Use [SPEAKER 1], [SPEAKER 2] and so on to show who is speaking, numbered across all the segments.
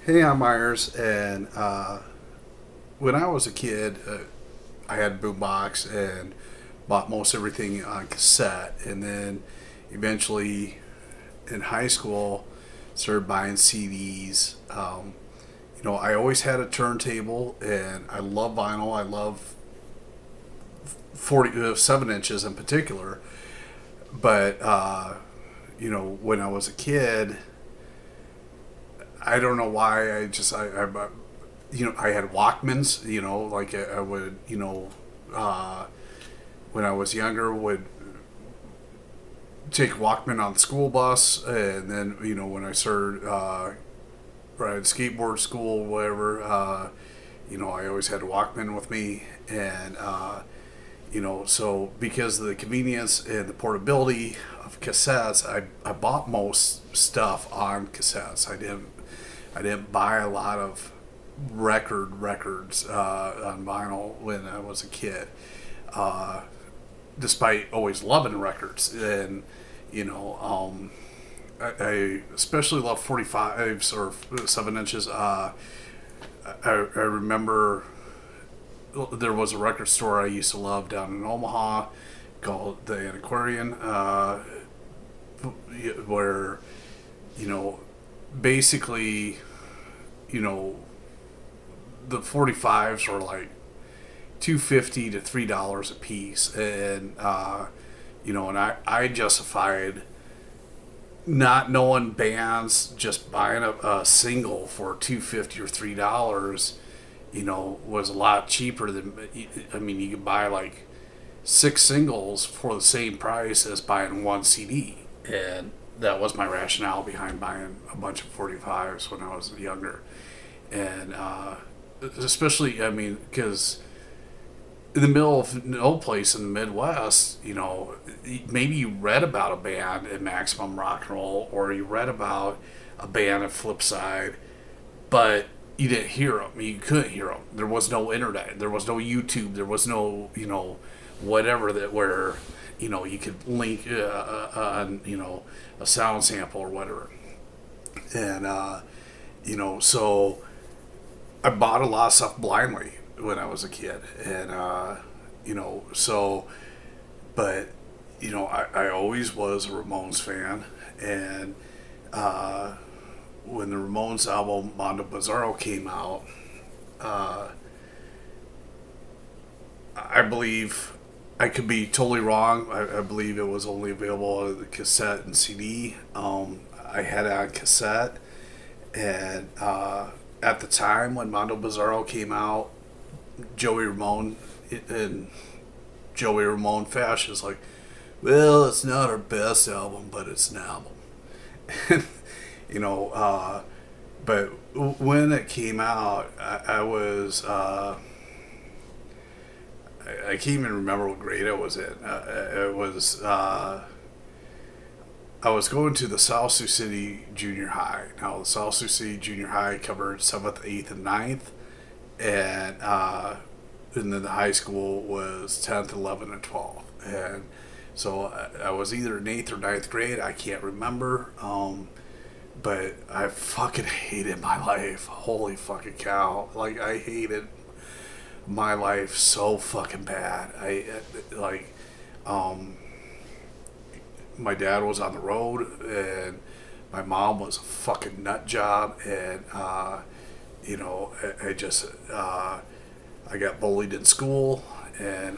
[SPEAKER 1] Hey, I'm Myers, and when I was a kid, I had a boombox and bought most everything on cassette, and then eventually in high school started buying CDs. I always had a turntable, and I love vinyl. I love 7 inches in particular, but when I was a kid, I don't know why I had Walkmans. Like I would, when I was younger, would take Walkman on the school bus, and then when I started riding skateboard school, whatever, I always had a Walkman with me, and so because of the convenience and the portability of cassettes, I bought most stuff on cassettes. I didn't buy a lot of records on vinyl when I was a kid, despite always loving records. And I especially love 45s or 7 inches. I remember there was a record store I used to love down in Omaha called the Antiquarian, where you know basically, you know, the 45s were like 250 to $3 a piece, and I justified not knowing bands, just buying a single for 250 or $3. Was a lot cheaper than. I mean, you could buy like 6 singles for the same price as buying one CD, and that was my rationale behind buying a bunch of 45s when I was younger. And especially, I mean, because in the middle of no place in the Midwest, maybe you read about a band at Maximum Rock and Roll, or you read about a band at Flipside, but you didn't hear them. You couldn't hear them. There was no internet. There was no YouTube. There was no, whatever that where, you could link on, a sound sample or whatever. And, so I bought a lot of stuff blindly when I was a kid. And, but, I always was a Ramones fan. And, when the Ramones album Mondo Bizarro came out, I believe, I could be totally wrong. I believe it was only available on cassette and CD. I had it on cassette, and at the time when Mondo Bizarro came out, Joey Ramone in Joey Ramone fashion is like, well, it's not our best album, but it's an album. you know, but when it came out, I was I can't even remember what grade I was in. It was I was going to the South Sioux City Junior High. Now the South Sioux City Junior High covered 7th, 8th, and 9th, and then the high school was 10th, 11th, and 12th. And so I was either in 8th or 9th grade. I can't remember. But I fucking hated my life. Holy fucking cow. Like, I hated my life so fucking bad. My dad was on the road, and my mom was a fucking nut job, and, I just, I got bullied in school, and,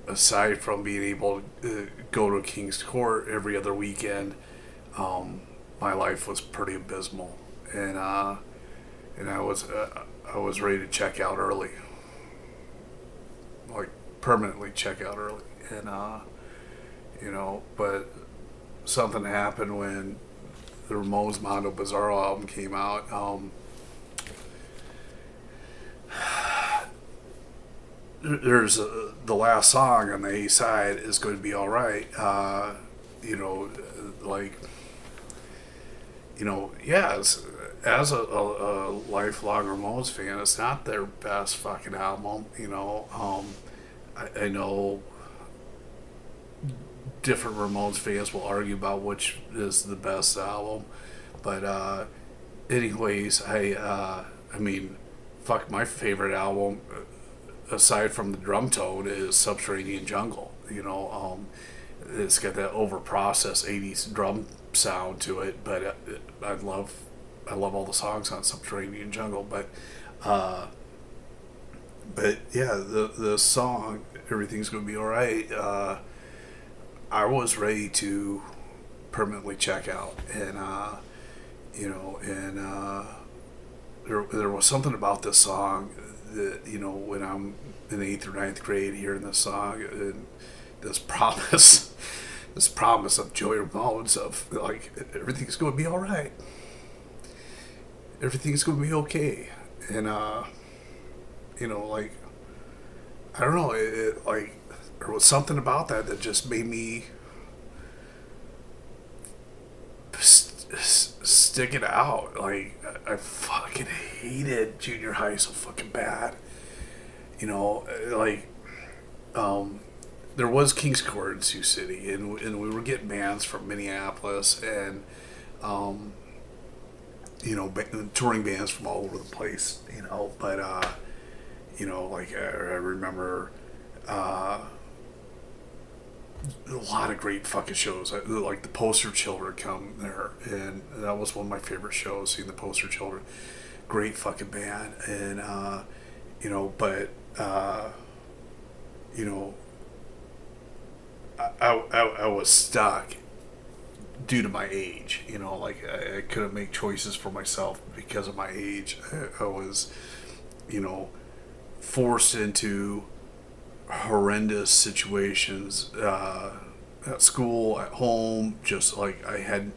[SPEAKER 1] aside from being able to go to King's Court every other weekend, my life was pretty abysmal, and I was ready to check out early, like permanently check out early, and but something happened when the Ramones-Mondo Bizarro album came out. There's the last song on the A side is going to be all right. Like, yeah, as a lifelong Ramones fan, it's not their best fucking album. I know different Ramones fans will argue about which is the best album, but anyways, I mean, fuck, my favorite album, aside from the drum tone, is Subterranean Jungle. It's got that over-processed '80s drum sound to it, but I love all the songs on Subterranean Jungle. But yeah, the song Everything's Gonna Be Alright. I was ready to permanently check out, and there was something about this song that, when I'm in 8th or 9th grade hearing this song, and this promise of Joey Ramones of like, everything's going to be all right, everything's going to be okay, and like, I don't know, like, there was something about that just made me stick it out. Like, I fucking hated junior high so fucking bad. Like, there was King's Court in Sioux City, and we were getting bands from Minneapolis, and touring bands from all over the place. But like, I remember a lot of great fucking shows. Like the Poster Children come there, and that was one of my favorite shows, seeing the Poster Children. Great fucking band, and but I was stuck due to my age. Like, I couldn't make choices for myself because of my age. I was forced into horrendous situations at school, at home. Just like, I had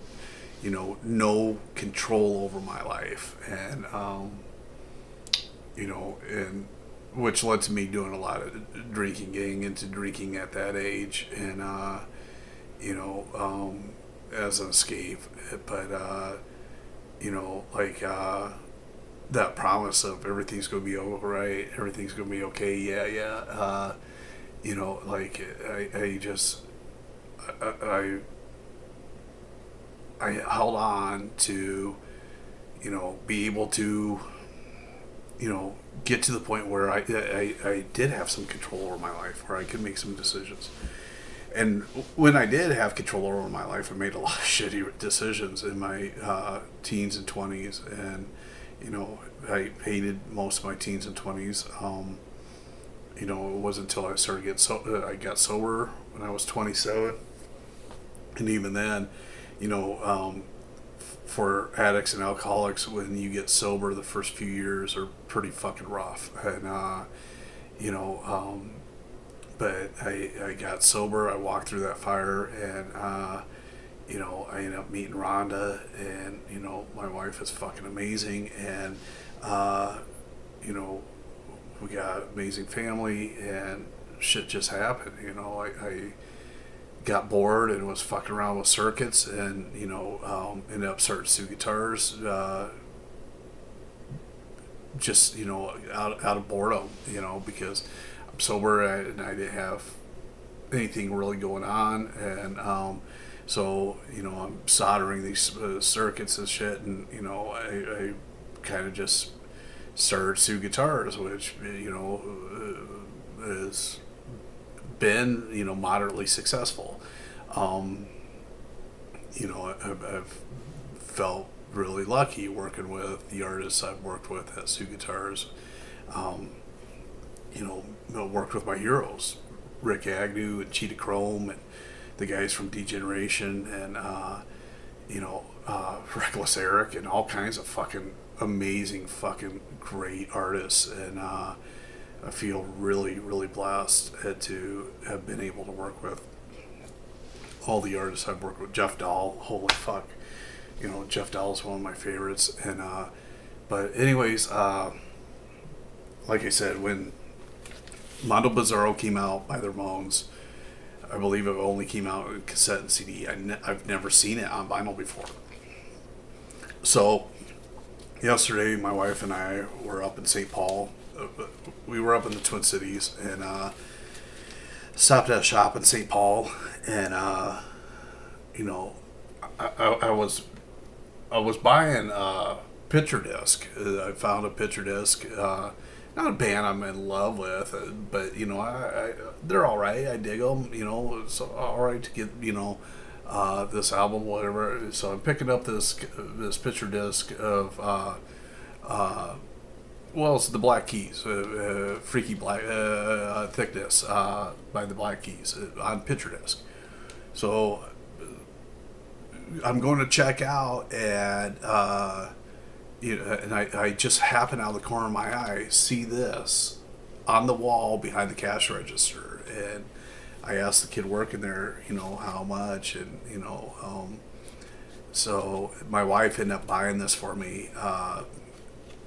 [SPEAKER 1] no control over my life, and and which led to me doing a lot of drinking, getting into drinking at that age, and as an escape. But like, that promise of everything's gonna be all right, everything's gonna be okay, yeah. Like, I held on to, be able to, get to the point where I did have some control over my life, where I could make some decisions. And when I did have control over my life, I made a lot of shitty decisions in my teens and 20s, and I hated most of my teens and 20s. It wasn't until I started I got sober when I was 27, and even then, for addicts and alcoholics, when you get sober, the first few years are pretty fucking rough, and but I got sober. I walked through that fire, and I ended up meeting Rhonda, and my wife is fucking amazing, and we got amazing family, and shit just happened. I got bored and was fucking around with circuits, and ended up starting Sioux guitars, just out of boredom, because I'm sober, and I didn't have anything really going on, and so I'm soldering these circuits and shit, and I kind of just started Sioux guitars, which has been moderately successful. I've felt really lucky working with the artists I've worked with at Sioux Guitars. Worked with my heroes, Rick Agnew and Cheetah Chrome, and the guys from Degeneration, and Reckless Eric, and all kinds of fucking amazing, fucking great artists. And I feel really, really blessed to have been able to work with all the artists I've worked with. Jeff Dahl, holy fuck, Jeff Dahl is one of my favorites. And but anyways, like I said, when Mondo Bizarro came out by the Ramones, I believe it only came out in cassette and CD. I've never seen it on vinyl before. So yesterday, my wife and I were up in St. Paul. We were up in the Twin Cities, and stopped at a shop in St. Paul, and you know, I was buying a picture disc. I found a picture disc. Not a band I'm in love with, but you know, they're all right. I dig them. You know, it's all right to get, you know, this album, whatever. So I'm picking up this picture disc of well, it's the Black Keys, Freaky Black Thickness by the Black Keys on picture disc. So I'm going to check out, and you know, and I just happen out of the corner of my eye see this on the wall behind the cash register, and I asked the kid working there, you know, how much, and you know, so my wife ended up buying this for me.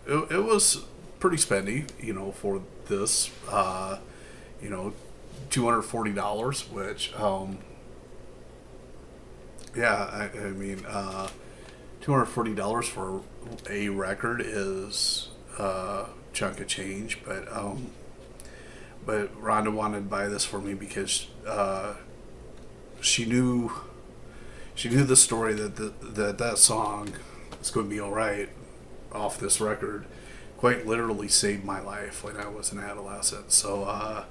[SPEAKER 1] It was pretty spendy, you know, for this, you know, $240, which, yeah, I mean, $240 for a record is a chunk of change, but Rhonda wanted to buy this for me because she knew the story that song is going to be all right off this record quite literally saved my life when I was an adolescent. So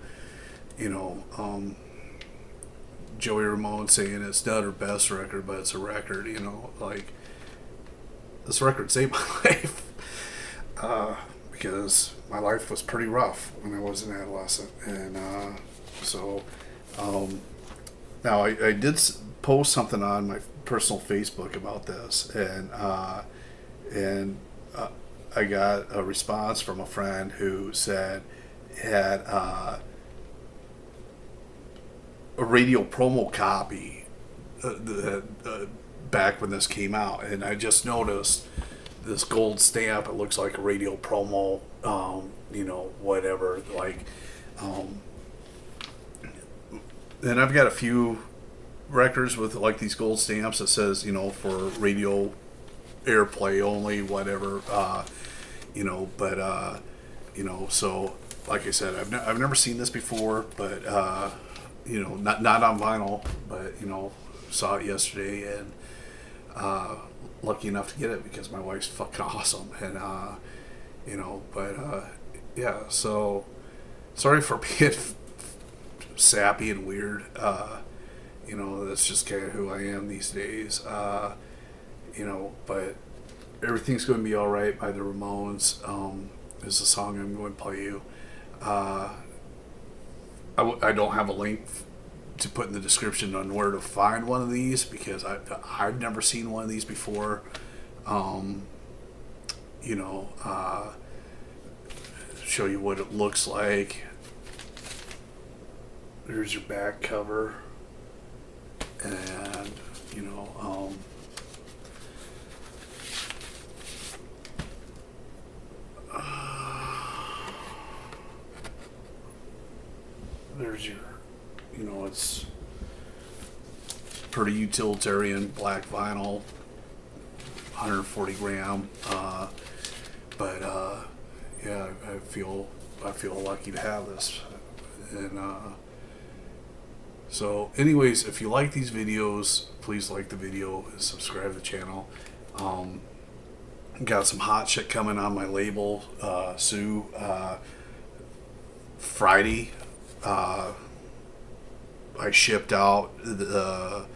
[SPEAKER 1] you know, Joey Ramone saying it's not her best record, but it's a record, you know, like, this record saved my life because my life was pretty rough when I was an adolescent. And so now I did post something on my personal Facebook about this, and I got a response from a friend who said had a radio promo copy back when this came out, and I just noticed this gold stamp. It looks like a radio promo, you know, whatever. Like, and I've got a few records with like these gold stamps that says, you know, for radio airplay only, whatever, you know, but you know, so like I said, I've never seen this before, but you know, not on vinyl, but you know, saw it yesterday, and lucky enough to get it because my wife's fucking awesome, and you know, but yeah, so sorry for being sappy and weird. You know, that's just kind of who I am these days. You know, but Everything's Going to Be Alright by the Ramones is the song I'm going to play you. I don't have a link to put in the description on where to find one of these because I've never seen one of these before. You know, show you what it looks like. There's your back cover, and you know, there's your, you know, it's pretty utilitarian black vinyl, 140 gram, but yeah, I feel lucky to have this, and so anyways, if you like these videos, please like the video and subscribe to the channel. Got some hot shit coming on my label, Sioux, Friday. I shipped out the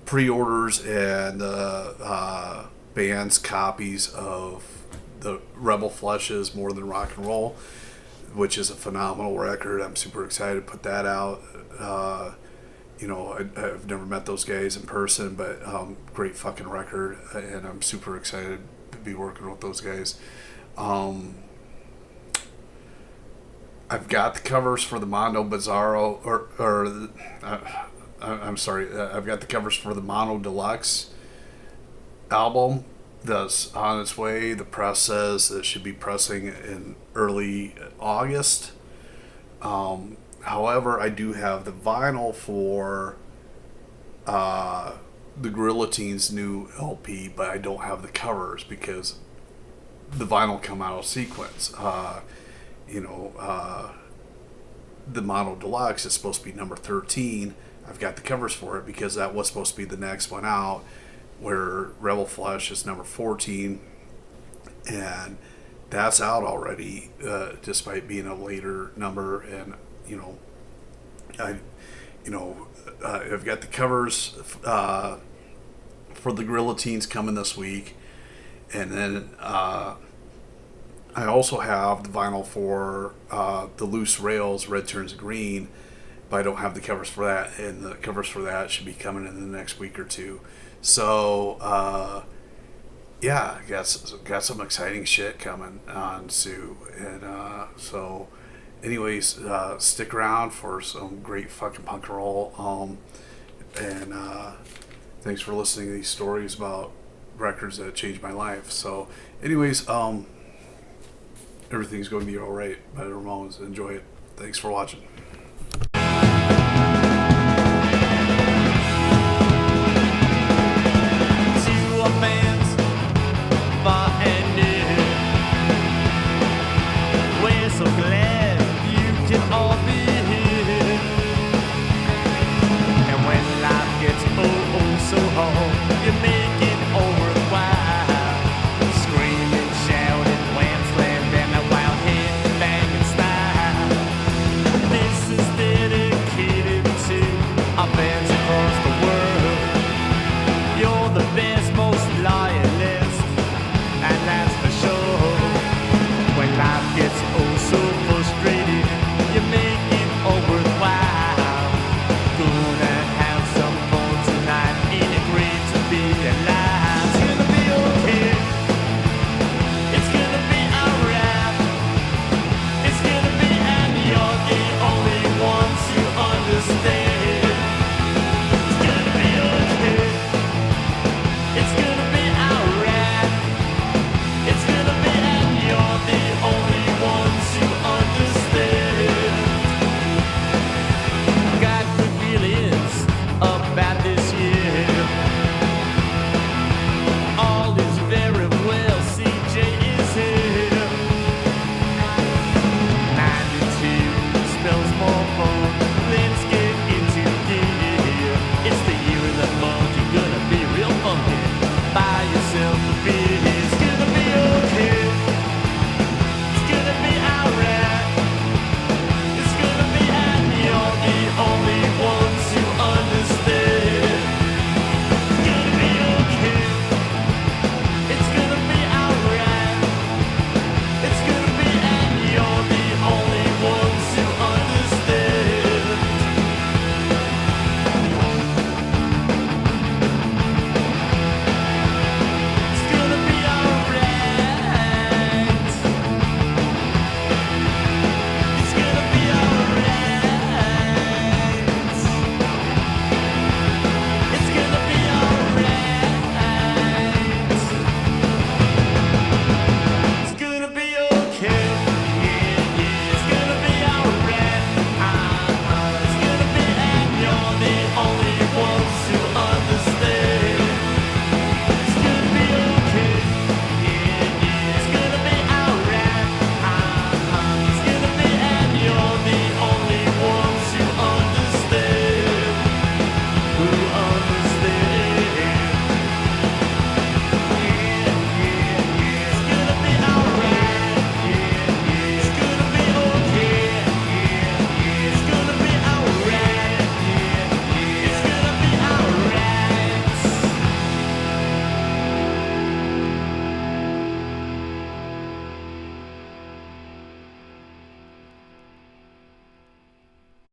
[SPEAKER 1] pre-orders and the band's copies of the Rebel Flesh's More Than Rock and Roll, which is a phenomenal record. I'm super excited to put that out. You know, I've never met those guys in person, but great fucking record, and I'm super excited to be working with those guys. I've got the covers for the Mondo Bizarro, I'm sorry, I've got the covers for the Mono Deluxe album that's on its way. The press says it should be pressing in early August. However, I do have the vinyl for the Gorilla Teens' new LP, but I don't have the covers because the vinyl come out of sequence. You know, the Mono Deluxe is supposed to be number 13. I've got the covers for it because that was supposed to be the next one out, where Rebel Flesh is number 14, and that's out already, despite being a later number. And I've got the covers for the Gorilla Teens coming this week, and then I also have the vinyl for the Loose Rails, Red Turns Green, but I don't have the covers for that, and the covers for that should be coming in the next week or two. So, yeah, got some exciting shit coming on Sioux. And so, anyways, stick around for some great fucking punk roll. And thanks for listening to these stories about records that changed my life. So, anyways, everything's going to be alright by the Ramones. Enjoy it. Thanks for watching.
[SPEAKER 2] So glad you can all be here. And when life gets oh so hard, you make it